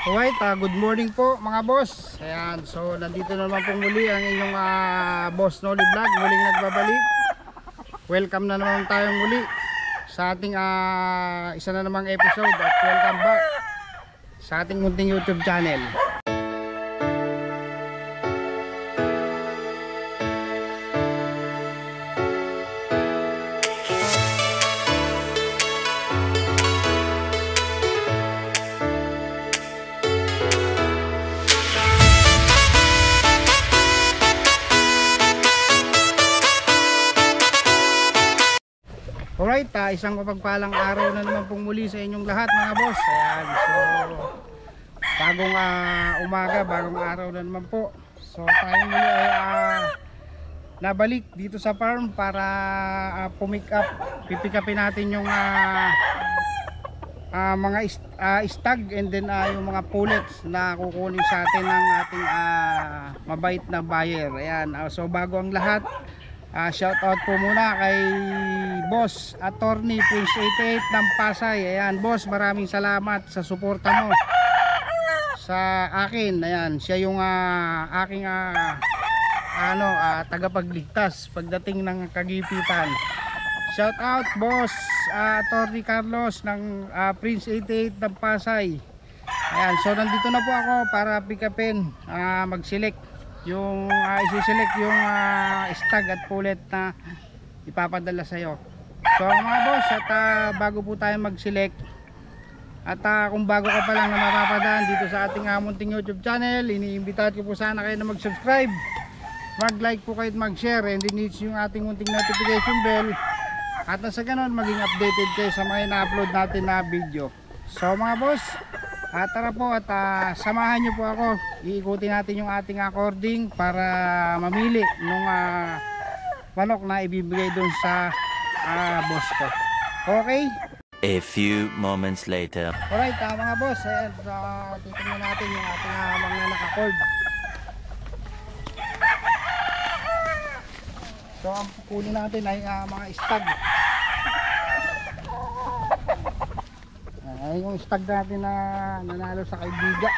Alright, good morning po mga boss. Ayan, so nandito naman po muli ang inyong Boss Noli Vlog. Muling nagbabalik. Welcome na naman tayong muli sa ating isa na namang episode. At welcome back sa ating munting YouTube channel. Alright, isang mapagpalang araw na naman pong muli sa inyong lahat mga boss. Ayan, so bagong umaga, bagong araw na naman po. So tayo muli ay nabalik dito sa farm para pumick up, pipikapin natin yung mga stag and then yung mga pullets na kukunin sa atin ng ating mabait na buyer. Ayan, so bago ang lahat, shout out po muna kay Boss Attorney Prince 88 ng Pasay. Ayan boss, maraming salamat sa suporta mo sa akin. Ayan, siya yung aking tagapagligtas pagdating ng kagipitan. Shout out Boss Attorney Carlos ng Prince 88 ng Pasay. Ayan, so nandito na po ako para pick upin, mag-select yung isi-select yung stag at pullet na ipapadala sa iyo. So mga boss, at bago po tayo mag-select at kung bago ka pa lang na mapapadaan dito sa ating munting YouTube channel, iniimbitahan ko po sana kayo na mag-subscribe, mag-like po kayo at mag-share, and then hit yung ating munting notification bell, at nasa ganon maging updated kayo sa mga ina-upload natin na video. So mga boss, tara po at samahan nyo po ako. Iikutin natin yung ating according para mamili nung manok na ibibigay dun sa boss ko. Okay? A few moments later. Alright, mga boss, ayan, titignan natin yung ating mga naka-cord. So ang kunin natin ay mga stag. Ay, yung stag natin na nanalo sa kaibiga.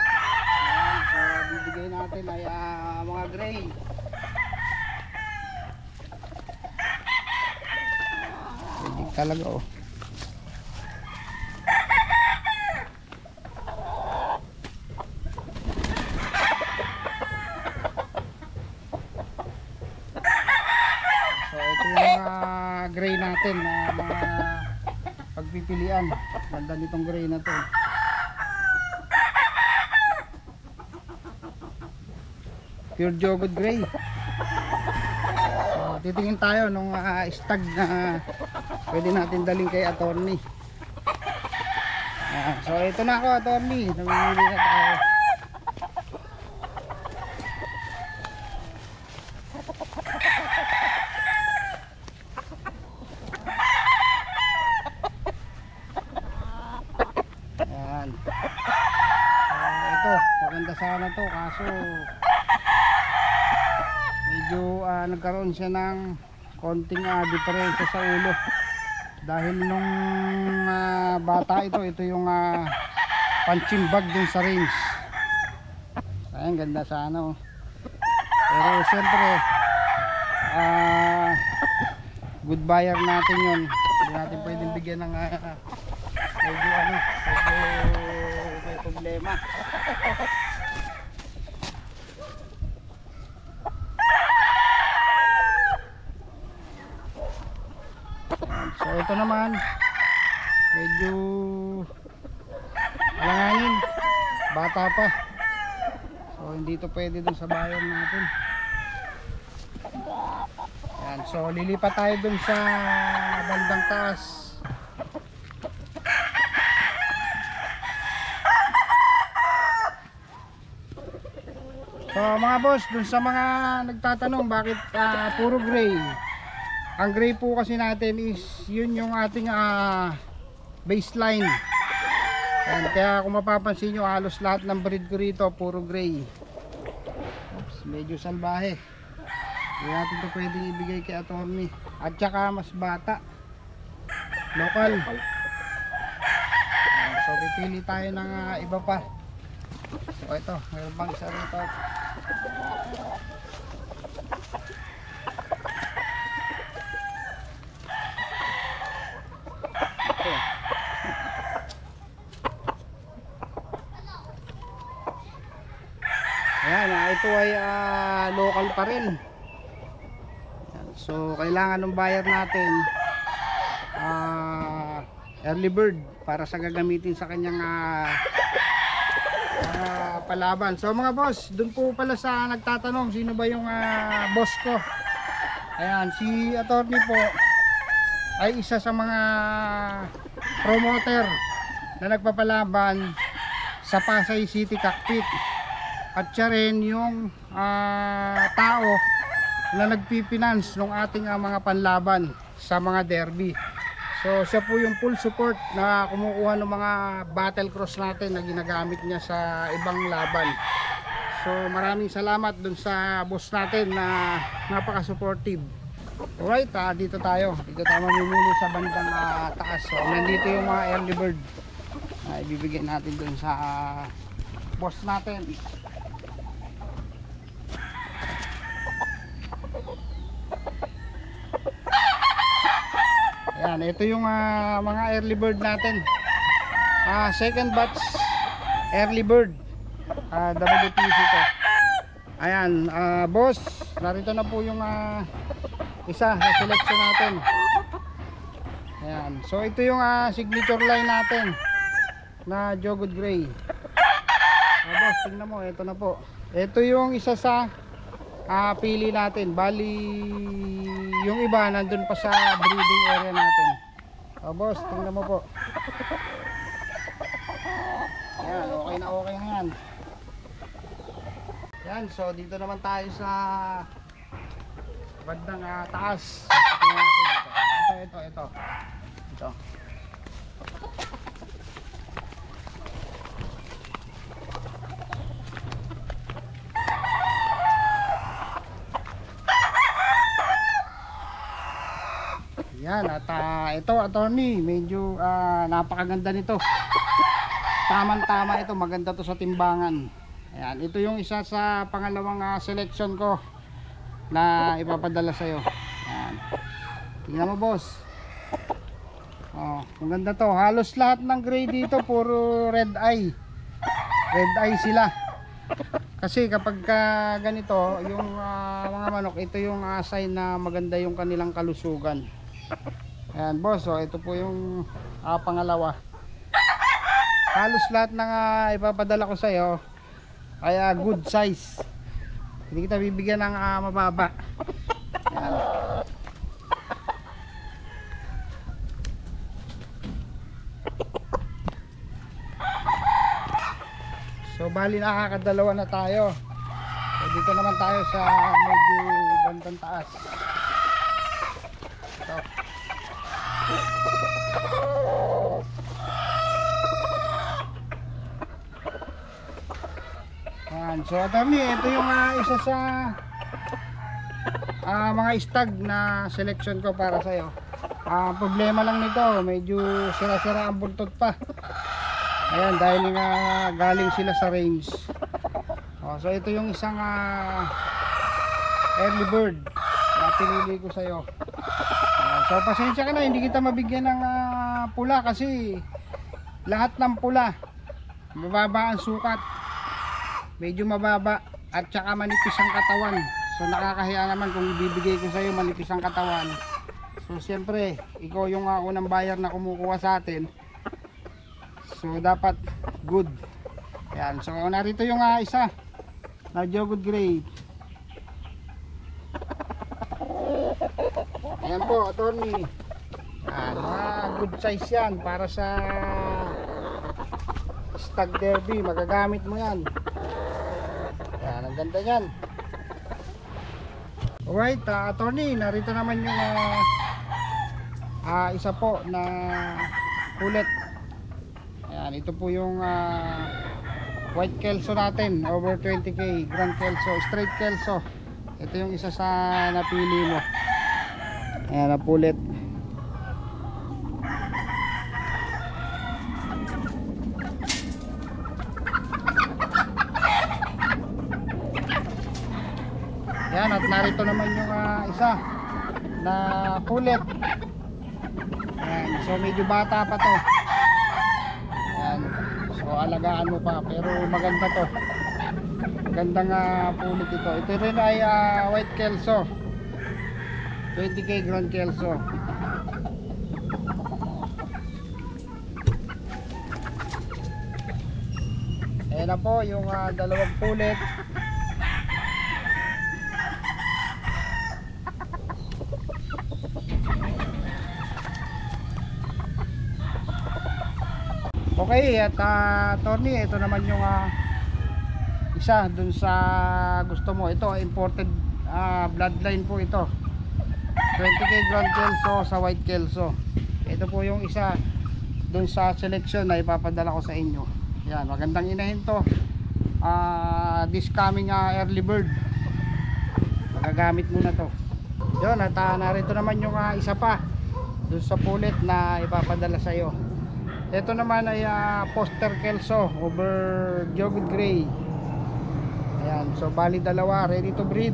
Ayan, so bibigay natin ay mga gray. Pwede talaga oh. Gray natin na mga pagpipilian. Ganda nitong gray na to. Pure Jogod gray. So titingin tayo nung stag na pwede natin daling kay attorney. So ito na ako, attorney, namimili na tayo. Maganda sana to, kaso medyo nagkaroon siya ng konting diferensya sa ulo dahil nung bata ito yung punching bag dun sa range. Ayan, ganda sana oh. Pero siyempre good buyer natin yun, hindi natin pwedeng bigyan ng medyo may problema. So ito naman medyo alanganin, bata pa, so hindi to pwede dun sa bayan natin. Ayan, so lilipat tayo dun sa bandang taas. So mga boss, dun sa mga nagtatanong bakit puro gray, ang gray po kasi natin is yun yung ating baseline. Ayan, kaya kung mapapansin nyo, halos lahat ng breed ko rito puro gray. Oops, medyo salbahe, hindi natin ito pwedeng ibigay kay attorney, at saka mas bata. Local. So pipili tayo ng iba pa. So ito, mayroon pang isa rito. Ito. Ayan, ito ay local pa rin. Ayan, so kailangan ng buyer natin early bird para sa gagamitin sa kanyang palaban. So mga boss, dun po pala sa nagtatanong sino ba yung boss ko. Ayan, si attorney po ay isa sa mga promoter na nagpapalaban sa Pasay City Cockpit. At siya rin yung tao na nagpipinance ng ating mga panlaban sa mga derby. So siya po yung full support na kumukuha ng mga battle cross natin na ginagamit niya sa ibang laban. So maraming salamat dun sa boss natin na napaka-supportive. Alright, dito tayo. Dito tayo mamimili sa bandang taas. So nandito yung mga early bird na ibibigay natin dun sa boss natin. Ayan, ito yung mga early bird natin. Second batch early bird. WPC to. Ayan, boss, narito na po yung isa na selection natin. Ayan, so ito yung signature line natin na Jogod Gray. Boss, tingnan mo, ito na po. Ito yung isa sa pili natin. Bali yung iba nandun pa sa breeding area natin. Boss, tingnan mo po. Ayan, okay na yan. Yan, so dito naman tayo sa bandang taas. Tingnan natin dito. Ito. Yan, at ito attorney, medyo napakaganda nito. Tamang-tama ito, maganda to sa timbangan. Ayan, ito yung isa sa pangalawang selection ko na ipapadala sa'yo. Ayan, tingnan mo boss. Maganda to. Halos lahat ng gray dito puro red eye. Red eye sila. Kasi kapag ganito, yung mga manok, ito yung sign na maganda yung kanilang kalusugan. Ayan boss, so ito po yung pangalawa. Halos lahat ng ipapadala ko sa iyo ay good size. Hindi kita bibigyan ng mababa. Ayan. So bali nakakadalawa na tayo. So dito naman tayo sa medyo bandang taas. Ito. Ayan. So attorney, ito yung isa sa mga stag na selection ko para sa'yo. Problema lang nito, medyo sira-sira ang buntot pa. Ayan, dahil nga galing sila sa range. So ito yung isang early bird na pinili ko sa'yo. So pasensya ka na, hindi kita mabigyan ng pula kasi lahat ng pula mababa ang sukat, medyo mababa at saka manipis ang katawan. So nakakahiya naman kung ibibigay ko sa'yo manipis ang katawan. So siyempre ikaw yung unang buyer na kumukuha sa atin, so dapat good. Yan, so narito yung isa na Jogod Gray. Ayan po attorney. Yan, good size yan para sa stag derby, magagamit mo yan. Yan, ang ganda yan. Alright, attorney, narito naman yung isa po na ulit. Ayan, ito po yung white kelso natin, over 20k, grand kelso, straight kelso. Ito yung isa sa napili mo. Ayan, napulit. na pullet. Ayan, so medyo bata pa to. Ayan, so alagaan mo pa, pero maganda to. Magandang pullet ito. Ito rin ay white kelso, 20k ground kelso. Ayan na po yung dalawang pullet. Okay, at Tony, ito naman yung isa dun sa gusto mo. Ito imported bloodline po ito, 20k ground kelso sa white kelso. Ito po yung isa dun sa selection na ipapadala ko sa inyo. Yan, magandang inahin to. This coming early bird, magagamit muna to. Yun, at narito naman yung isa pa dun sa pullet na ipapadala sa iyo. Ito naman ay poster kelso over jogwood gray. Ayan, so bali dalawa, ready to breed.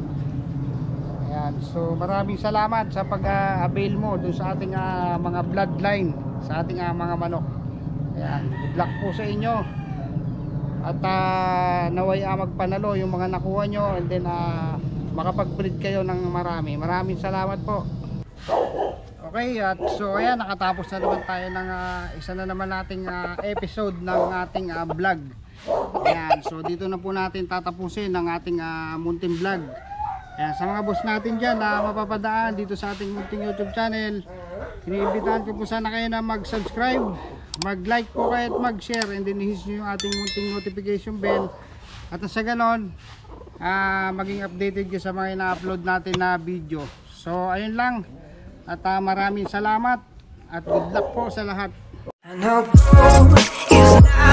Ayan, so maraming salamat sa pag-avail mo dun sa ating mga bloodline, sa ating mga manok. Ayan, good luck po sa inyo. At naway magpanalo yung mga nakuha nyo, and then makapag-breed kayo ng marami. Maraming salamat po. Okay, at so ayan, nakatapos na naman tayo ng isa na naman nating episode ng ating vlog. Ayan, so dito na po natin tatapusin ang ating munting vlog. Ayan, sa mga boss natin dyan na mapapadaan dito sa ating munting YouTube channel, iniimbitahan ko po sana kayo na mag-subscribe, mag-like po kayo at mag-share, and then hit nyo yung ating munting notification bell. At sa ganon, maging updated kayo sa mga ina-upload natin na video. So ayun lang. At maraming salamat at good luck po sa lahat. I know gold is not